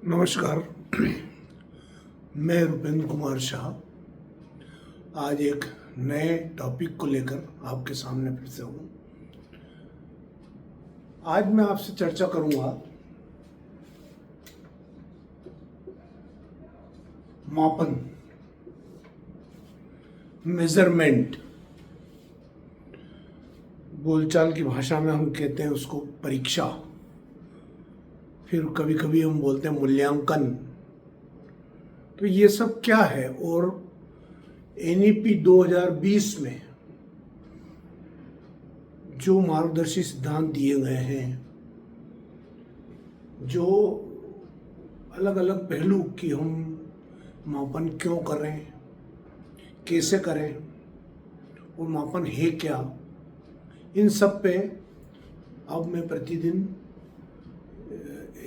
नमस्कार। मैं रुपेंद्र कुमार शाह आज एक नए टॉपिक को लेकर आपके सामने फिर से हूँ। आज मैं आपसे चर्चा करूँगा मापन, मेजरमेंट। बोलचाल की भाषा में हम कहते हैं उसको परीक्षा, फिर कभी कभी हम बोलते हैं मूल्यांकन। तो ये सब क्या है और एनईपी 2020 में जो मार्गदर्शी सिद्धांत दिए गए हैं, जो अलग अलग पहलू कि हम मापन क्यों करें, कैसे करें और मापन है क्या, इन सब पे अब मैं प्रतिदिन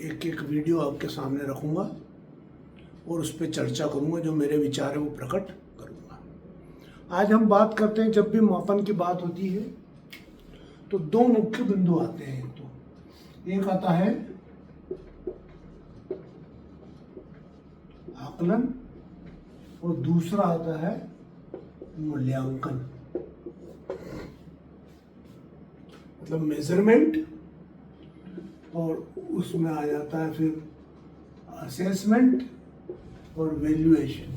एक एक वीडियो आपके सामने रखूँगा और उस पर चर्चा करूँगा। जो मेरे विचार है वो प्रकट करूँगा। आज हम बात करते हैं, जब भी मापन की बात होती है तो दो मुख्य बिंदु आते हैं। तो एक आता है आकलन और दूसरा आता है मूल्यांकन, मतलब मेजरमेंट, और उसमें आ जाता है फिर असेसमेंट और वैल्यूएशन।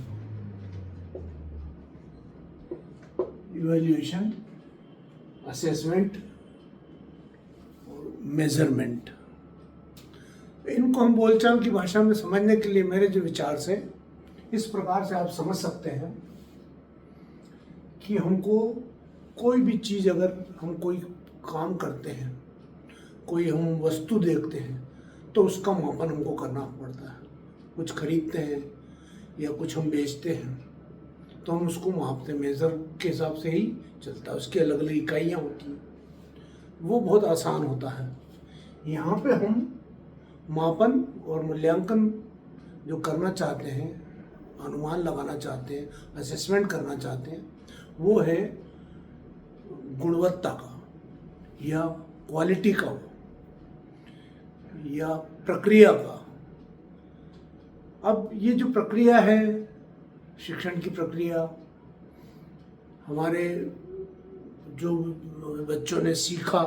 इवैल्यूएशन, असेसमेंट और मेजरमेंट। इनको हम बोलचाल की भाषा में समझने के लिए मेरे जो विचार से इस प्रकार से आप समझ सकते हैं कि हमको कोई भी चीज़, अगर हम कोई काम करते हैं, कोई हम वस्तु देखते हैं, तो उसका मापन हमको करना पड़ता है। कुछ खरीदते हैं या कुछ हम बेचते हैं तो हम उसको मापते हैं, मेज़र के हिसाब से ही चलता है। उसकी अलग अलग इकाइयाँ होती हैं, वो बहुत आसान होता है। यहाँ पे हम मापन और मूल्यांकन जो करना चाहते हैं, अनुमान लगाना चाहते हैं, असेसमेंट करना चाहते हैं, वो है गुणवत्ता का या क्वालिटी का या प्रक्रिया का। अब ये जो प्रक्रिया है, शिक्षण की प्रक्रिया, हमारे जो बच्चों ने सीखा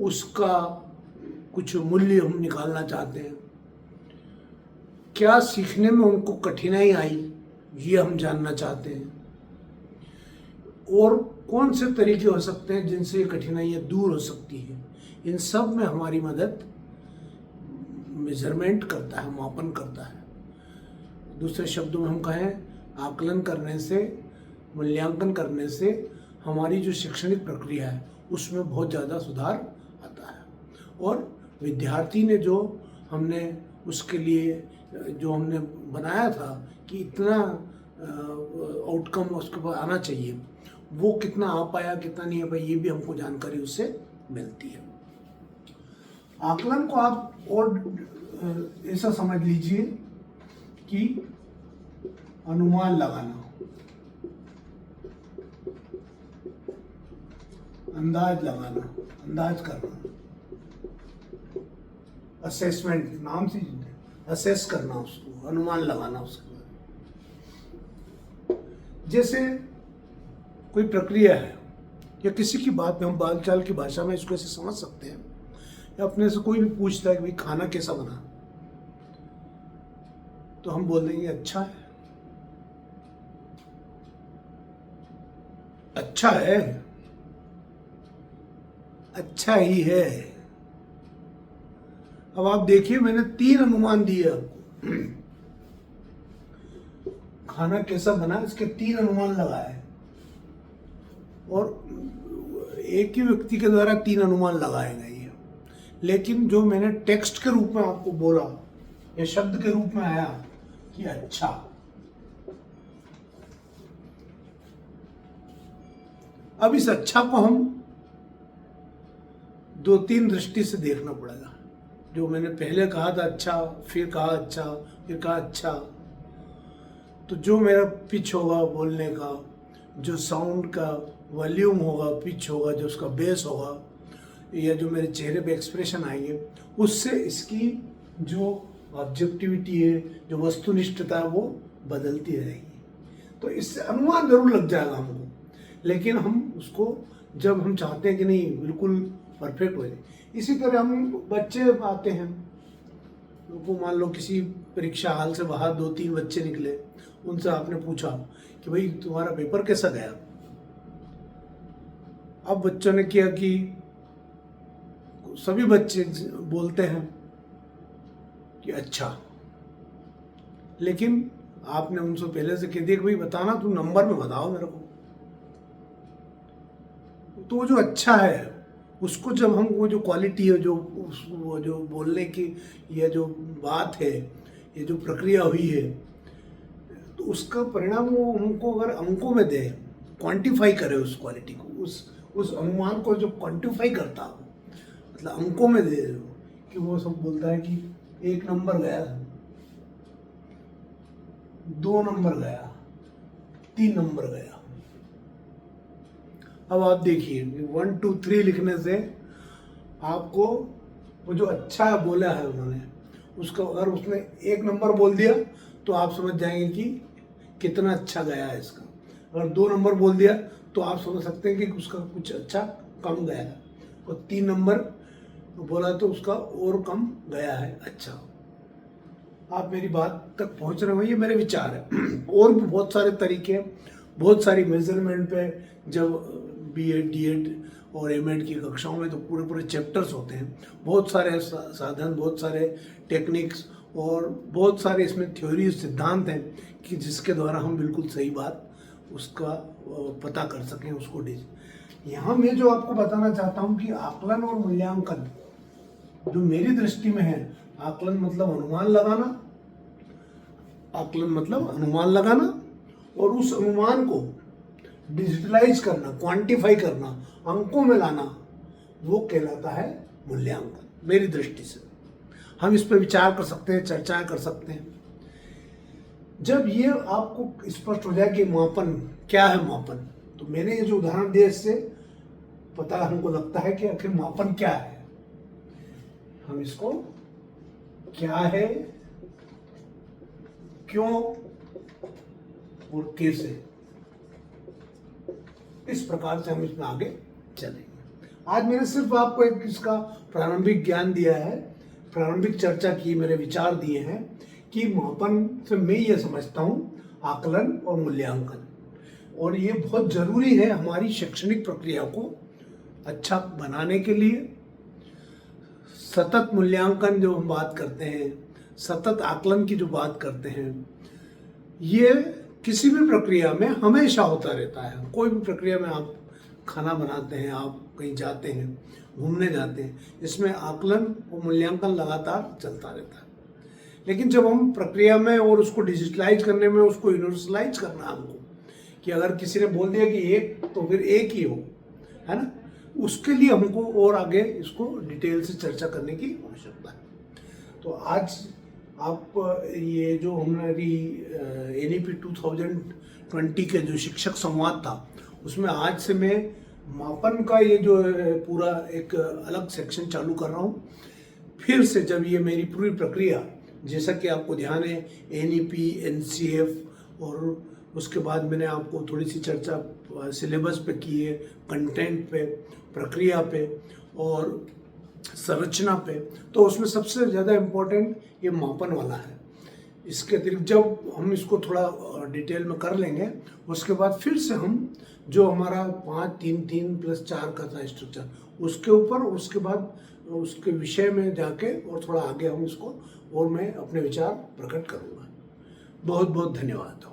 उसका कुछ मूल्य हम निकालना चाहते हैं। क्या सीखने में उनको कठिनाई आई, ये हम जानना चाहते हैं, और कौन से तरीके हो सकते हैं जिनसे ये कठिनाइयाँ दूर हो सकती हैं। इन सब में हमारी मदद मेजरमेंट करता है, मापन करता है। दूसरे शब्दों में हम कहें, आकलन करने से, मूल्यांकन करने से हमारी जो शैक्षणिक प्रक्रिया है उसमें बहुत ज़्यादा सुधार आता है। और विद्यार्थी ने जो हमने उसके लिए जो हमने बनाया था कि इतना आउटकम उसके पास आना चाहिए, वो कितना आ पाया, कितना नहीं आ पाया, ये भी हमको जानकारी उससे मिलती है। आकलन को आप और ऐसा समझ लीजिए कि अनुमान लगाना, अंदाज लगाना, अंदाज करना। असेसमेंट, नाम से असेस करना, उसको अनुमान लगाना उसके बारे में। जैसे कोई प्रक्रिया है या किसी की बात में, हम बालचाल की भाषा में इसको ऐसे समझ सकते हैं, या अपने से कोई भी पूछता है कि भाई खाना कैसा बना, तो हम बोल देंगे अच्छा है, अच्छा है, अच्छा ही है। अब आप देखिए, मैंने 3 अनुमान दिए आपको। खाना कैसा बना, इसके 3 अनुमान लगाए, और एक ही व्यक्ति के द्वारा 3 अनुमान लगाए गए हैं। लेकिन जो मैंने टेक्स्ट के रूप में आपको बोला या शब्द के रूप में आया कि अच्छा, अब इस अच्छा को हम 2-3 दृष्टि से देखना पड़ेगा। जो मैंने पहले कहा था अच्छा, फिर कहा अच्छा, फिर कहा अच्छा, तो जो मेरा पिच होगा बोलने का, जो साउंड का वॉल्यूम होगा, पिच होगा, जो उसका बेस होगा, या जो मेरे चेहरे पे एक्सप्रेशन आएंगे, उससे इसकी जो ऑब्जेक्टिविटी है, जो वस्तुनिष्ठता है, वो बदलती रहेगी। तो इससे अनुमान जरूर लग जाएगा हमको, लेकिन हम उसको जब हम चाहते हैं कि नहीं बिल्कुल परफेक्ट हो जाए। इसी तरह हम बच्चे आते हैं, उनको मान लो किसी परीक्षा हाल से बाहर 2-3 बच्चे निकले, उनसे आपने पूछा कि भाई तुम्हारा पेपर कैसा गया। अब बच्चों ने किया कि सभी बच्चे बोलते हैं कि अच्छा, लेकिन आपने उनसे पहले से कह दिया कि भाई बताना, तुम नंबर में बताओ मेरे को। तो जो अच्छा है उसको जब हम वो जो क्वालिटी है, वो जो बोलने की ये जो बात है, ये जो प्रक्रिया हुई है, तो उसका परिणाम वो हमको अगर अंकों में दे, क्वांटिफाई करे उस क्वालिटी को, उस अनुमान को जो क्वांटिफाई करता हो, मतलब अंकों में दे कि वो सब बोलता है कि 1 नंबर गया, 2 नंबर गया, 3 नंबर गया। अब आप देखिए 1 2 3 लिखने से आपको वो जो अच्छा बोला है उन्होंने, उसका अगर उसने 1 नंबर बोल दिया तो आप समझ जाएंगे कि कितना अच्छा गया है इसका। अगर 2 नंबर बोल दिया तो आप समझ सकते हैं कि उसका कुछ अच्छा कम गया है, और 3 नंबर बोला तो उसका और कम गया है अच्छा। आप मेरी बात तक पहुंच रहे हो, ये मेरे विचार है। और भी बहुत सारे तरीके, बहुत सारी मेजरमेंट पे, जब B.Ed D.Ed और M.Ed की कक्षाओं में तो पूरे पूरे चैप्टर्स होते हैं, बहुत सारे साधन, बहुत सारे टेक्निक्स और बहुत सारे इसमें थ्योरी सिद्धांत हैं कि जिसके द्वारा हम बिल्कुल सही बात उसका पता कर सकें, उसको यहाँ मैं जो आपको बताना चाहता हूँ कि आकलन और मूल्यांकन जो मेरी दृष्टि में है, आकलन मतलब अनुमान लगाना, आकलन मतलब अनुमान लगाना, और उस अनुमान को डिजिटलाइज करना, क्वांटिफाई करना, अंकों में लाना, वो कहलाता है मूल्यांकन मेरी दृष्टि से। हम इस पर विचार कर सकते हैं, चर्चाएं कर सकते हैं। जब ये आपको स्पष्ट हो जाए कि मापन क्या है, मापन, तो मैंने ये जो उदाहरण दिया इससे पता हमको लगता है कि आखिर मापन क्या है। हम इसको क्या है, क्यों और कैसे, इस प्रकार से हम इसमें आगे चलेंगे। आज मैंने सिर्फ आपको एक इसका प्रारंभिक ज्ञान दिया है, प्रारंभिक चर्चा की, मेरे विचार दिए हैं कि मापन से मैं ये समझता हूँ आकलन और मूल्यांकन, और ये बहुत जरूरी है हमारी शैक्षणिक प्रक्रिया को अच्छा बनाने के लिए। सतत मूल्यांकन जो हम बात करते हैं, सतत आकलन की जो बात करते हैं, ये किसी भी प्रक्रिया में हमेशा होता रहता है। कोई भी प्रक्रिया में आप खाना बनाते हैं, आप कहीं जाते हैं, घूमने जाते हैं, इसमें आकलन और मूल्यांकन लगातार चलता रहता है। लेकिन जब हम प्रक्रिया में और उसको डिजिटलाइज करने में, उसको यूनिवर्सलाइज करना हमको, कि अगर किसी ने बोल दिया कि 1 तो फिर 1 ही हो, है ना, उसके लिए हमको और आगे इसको डिटेल से चर्चा करने की आवश्यकता है। तो आज आप ये जो हमारी NEP 2020 के जो शिक्षक संवाद था, उसमें आज से मैं मापन का ये जो पूरा एक अलग सेक्शन चालू कर रहा हूँ। फिर से जब ये मेरी पूरी प्रक्रिया, जैसा कि आपको ध्यान है NEP, NCF, और उसके बाद मैंने आपको थोड़ी सी चर्चा सिलेबस पे की है, कंटेंट पे, प्रक्रिया पे और संरचना पे, तो उसमें सबसे ज़्यादा इम्पोर्टेंट ये मापन वाला है। इसके अतिरिक्त जब हम इसको थोड़ा डिटेल में कर लेंगे, उसके बाद फिर से हम जो हमारा 5-3-3+4 का था स्ट्रक्चर, उसके ऊपर, उसके बाद उसके विषय में जाके और थोड़ा आगे हम इसको और मैं अपने विचार प्रकट करूँगा। बहुत बहुत धन्यवाद।